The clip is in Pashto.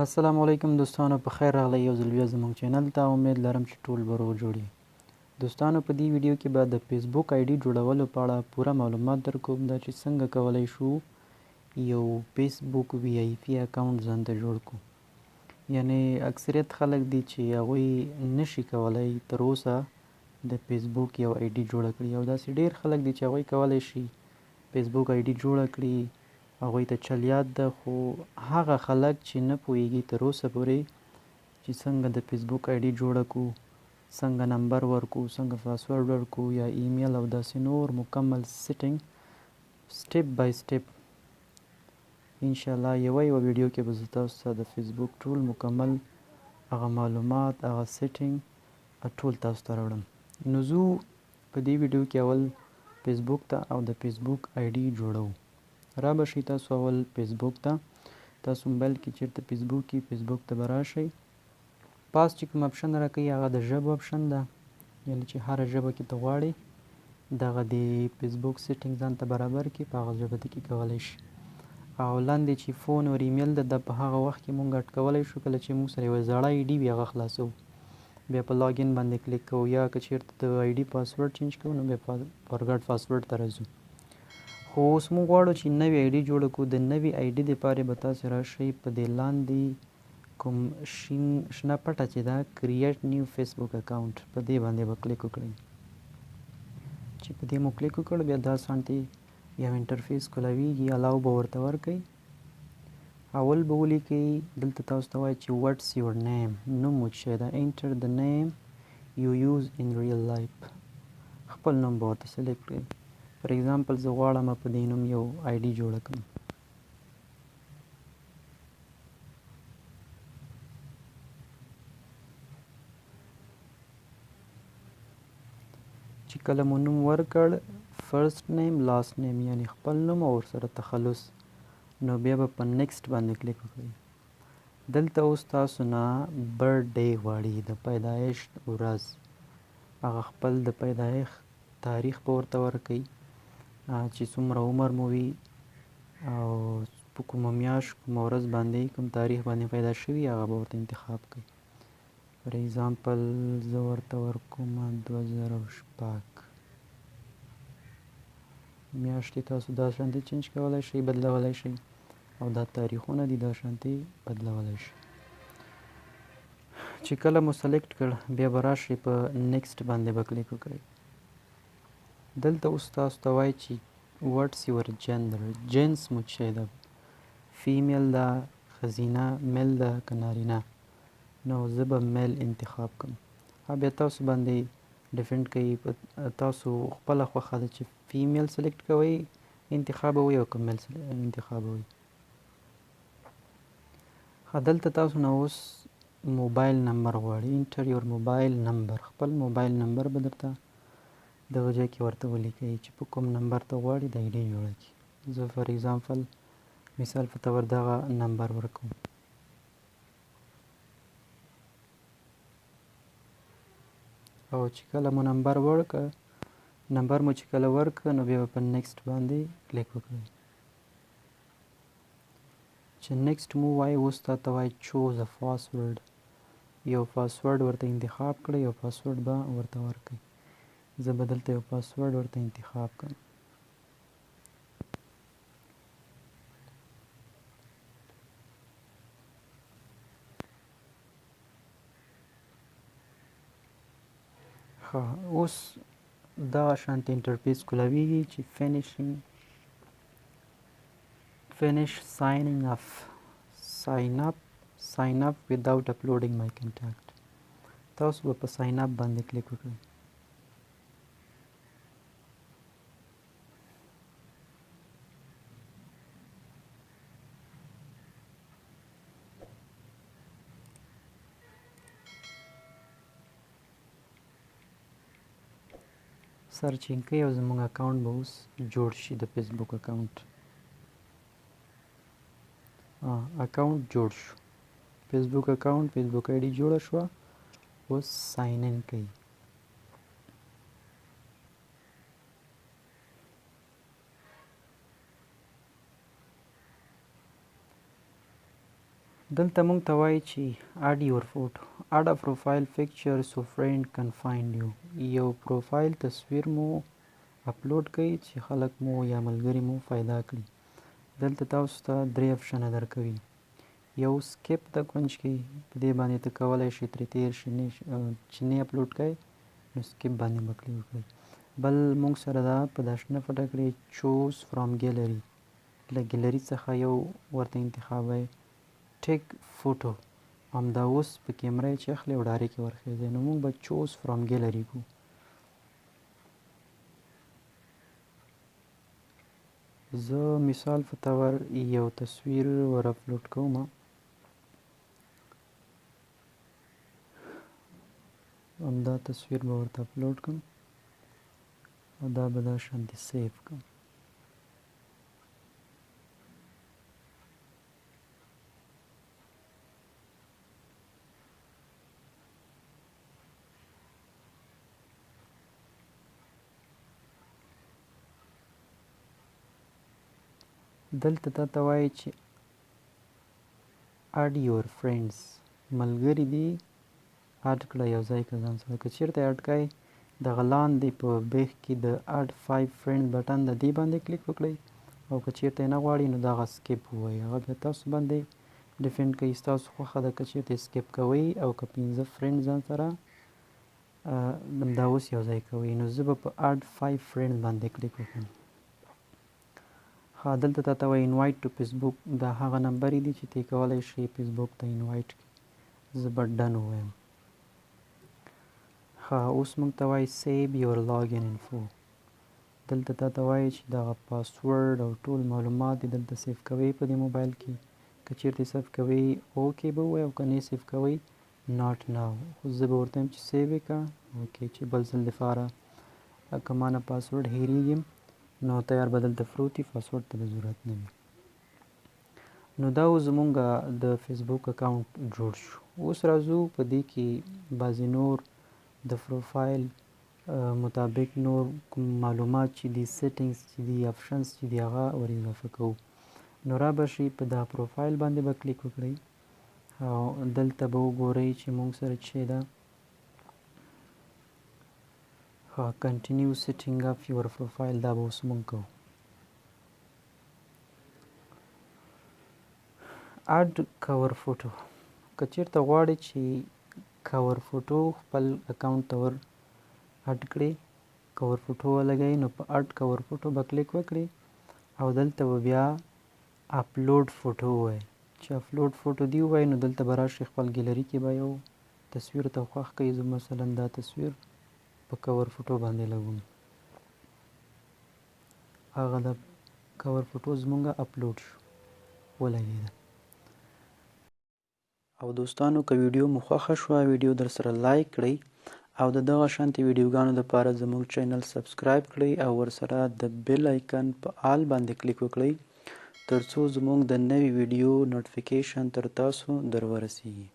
السلام علیکم دوستانو، په خیر راغلی یو ځل بیا زموږ چینل ته. امید لرم چې ټول به روغ جوړ یې. دوستانو، په دې ویډیو کې به د فیسبوک آی ډي جوړولو په اړه پوره معلومات درکوم، دا چې څنګه کولی شو یو فیسبوک وي آی پي اکاونټ ځان ته جوړ کړو. یعنې اکثریت خلک دي چې هغوی نشي کولی تر اوسه د فیسبوک یو آی ډي جوړه کړي، او داسې ډېر خلک دي چې هغوی کولی شي فیسبوک آی ډي جوړه کړي، هغوی ته چل یاد ده. خو هغه خلک چې نه پوهیږي تر اوسه پورې چې څنګه د فیسبوک آی ډي جوړه کړو، څنګه نمبر ورکړو، څنګه پاسورډ ورکړو یا ایمیل او داسې نور مکمل سیټینګ سټیپ بای سټیپ انشاءالله یوه ویډیو کې به زه تاسو ته د فیسبوک ټول مکمل هغه معلومات، هغه سیټینګ ټول تاسو ته راوړم. نو زه په دې ویډیو کې اول فیسبوک ته او د فیسبوک آی ډي جوړو. را به شئ تاسو اول فیسبوک ته. تاسو موبایل کې چېرته فیسبوک کې فیسبوک ته به راشئ. پاس چې کوم اپشن راکوي هغه د ژبو اپشن ده، یعنې چې هره ژبه کې ته غواړئ دغه د فیسبوک سیټینګ ځان ته برابر کړي، په هغه ژبه کې کولی شي. او لاندې چې فون او ایمیل ده، د په هغه وخت کې مونږ اډ کولی شو کله چې مونږ سره یوه زړه آی ډي وي هغه خلاصوو، بیا په لاګین باندې کلیک کوو، یا که چېرته د آی ډي پاسورډ چینج کوو نو بیا فارګټ پاسورډ ته راځو. خو اوس موږ غواړو چې نوې آی ډي جوړه کړو. د نوې آی ډي دپاره به تاسې راشئ په دې لاندې کوم شنه پټه چې ده کریټ نیو فیسبوک اکاونټ، په دې باندې به کلیک وکړئ. چې په دې مو کلیک وکړ بیا دا سانتې یو انټرفیس کولاویږي، الاو به ورته ورکئ. اول به ولیکئ دلته تاسو ته وایي چې وټس یور نیم، نوم مو څه شی ده. انټر د نیم یو یوز ان ریل لایف، خپل نوم به ورته سلیکټ کړئ. فار ایگزامپل زه غواړم په دې نوم یو آی ډي جوړه کړم. چې کله مو نوم ورکړ فرست نیم لاست نیم، یعنی خپل نوم او ورسره تخلص، نو بیا به په نیکسټ باندې کلیک وکړئ. دلته اوس تاسو نه برډ ډے غواړي، د پیدایښت ورځ، هغه خپل د پیدایښت تاریخ به ورته ورکئ چې څومره عمر مو وي او په کومه میاشت کومه ورځ باندې کوم تاریخ باندې پیدا شوي هغه به ورته انتخاب کړئ. فار ایگزامپل زه ورته ورکوم 2006. میاشتې تاسو دا شانتې چینج کولی شئ، بدلولی شئ، او دا تاریخونه دي دا شانتې بدلولی شئ. چې کله مو سلیکټ کړ بیا به راشئ په نیکسټ باندې به کلیک وکړئ. دلته اوس تاسو ته وایي چې وټس یور جندر، جنس مو څه شی ده، فیمیل ده، ښځینه میل ده که نارینه. نو زه به میل انتخاب کړم. بیا تاسو باندې ډیفنډ کوي، تاسو خپله خوښه ده چې فیمیل سلیکټ کوئ انتخابوئ او که میل انتخابوئ. دلته تاسو نه اوس موبایل نمبر غواړي. انټر یور موبایل نمبر، خپل موبایل نمبر به درته دغه ځای کې ورته ولیکئ چې په کوم نمبر ته غواړي د آی ډي جوړه کړي. زه فار ایگزامپل مثال په طور دغه نمبر ورکوم. او چې کله مو نمبر مو چې کله ورکړه نو بیا په نیکسټ باندې کلیک وکړئ. چې نیکسټ مو وایي اوس تاته وایي چوز ا پاسورډ، یو پاسورډ ورته انتخاب کړئ، یو پاسورډ به ورته ورکړئ. زه به دلته یو پاسورډ ورته انتخاب کړم. اوس دا شانتې انټرفیس کولاویږي چې finish signing up, sign up without uploading my contact. تاسو به په ساین اپ باندې کلیک وکړئ. سرچینګ کوئ او زموږ اکاونټ به اوس جوړ شي، د فیسبوک اکاونټ. اکاونټ جوړ شو، فیسبوک اکاونټ، فیسبوک آی ډي جوړه شوه. اوس ساین ان کوئ. دلته مونږ ته وایي چې add your photo add a profile picture so friend can find you یو پروفایل تصویر مو اپلوډ کړئ چې خلک مو یا ملګري مو پیدا کړي. دلته تاسو ته 3 اپشنه درکوي. یو سکیپ د کونج کې په دې باندې ته کولی شئ ترې تېر شئ چې نه اپلوډ کړئ نو سکیپ باندې به کلیک وکړئ. بل مونږ سره دا په دا شنه پټه کړئ چوز فرام ګیلري له ګیلري څخه یو ورته انتخابوئ ټیک فوټو همدا اوس په کیمره یې چې اخلئ او ډایرکټ یې ورخیږئ نو مونږ به چوز فرام ګیلري کوو. زه مثال په طور یو تصویر ور اپلوډ کوم. همدا تصویر به ورته اپلوډ کړم او دا به دا شانتې سیف کړم. دلته تا ته وایي چې add your friends ملګري دي اډ کړه یو ځای که ځان سره که چېرته اډ کړئ دغه لاندې په بیخ کې د add 5 friend بټن د دې باندې کلیک وکړئ او که چېرته یې نه غواړئ نو دغه سکیپ ووایئ هغه بیا تاسو باندې ډیپینډ کوي ستاسو خوښه ده که چېرته سکیپ کوئ او که 15 فرینډ ځان سره همدا اوس یو ځای کوئ نو زه به په add 5 friend باندې کلیک وکړم. ها دلته تا ته وایي انوایټ ټو فیسبوک دا هغه نمبرې دي چې تی کولی شئ فیسبوک ته انوایټ کړي. زه به ډن ووایم. ها اوس موږ ته وایي سیو یور لاګین انفو دلته تا ته وایي چې دغه پاسورډ او ټول معلومات دې دلته سیف کوئ په دې موبایل کې که چېرته سیف کوئ اوکې به ووایئ او که نه سیف کوئ ناټ ناو خو زه به ورته وایم چې سیو یې کړه اوکې چې بل ځل دپاره که ما نه پاسورډ هېرېږي نو تیار به دلته پروت وي پاسورډ ته به ضرورت نه وي. نو دا اوس زمونږ د فیسبوک اکاونټ جوړ شو. اوس راځو په دې کې بعضې نور د پروفایل مطابق نور کوم معلومات چې دي سیټینګز چې دي آپشنز چې دي هغه ور اضافه کوو. نو را به شي په دا پروفایل باندې به کلیک وکړئ او دلته به وګورئ چې مونږ سره چې ده کنټینیو سیټینګ اف یور پروفایل دا به اوس مونږ کوو. اډ کور فوټو که چېرته غواړئ چې کور فوټو خپل اکاونټ ته ور اډ کړئ کور فوټو ولګئ نو په اډ کور فوټو به کلیک وکړئ او دلته به بیا اپلوډ فوټو ووایئ چې اپلوډ فوټو دی ووایئ نو دلته به راشئ خپل ګیلري کې به یو تصویر ته خوښ کړئ. زه مثلا دا تصویر په کور فوټو باندې لګوم هغه د کور فوټو زمونږ اپلوډ شو ولګېده. او دوستانو که ویډیو مو خوښه شوه ویډیو در سره لایک کړئ او د دغه شانتې ویډیوګانو دپاره زموږ چینل سبسکرایب کړئ او ورسره د بیل آیکن په آل باندې کلیک وکړئ تر څو زموږ د نوې ویډیو نوټیفیکیشن تر تاسو در ورسیږي.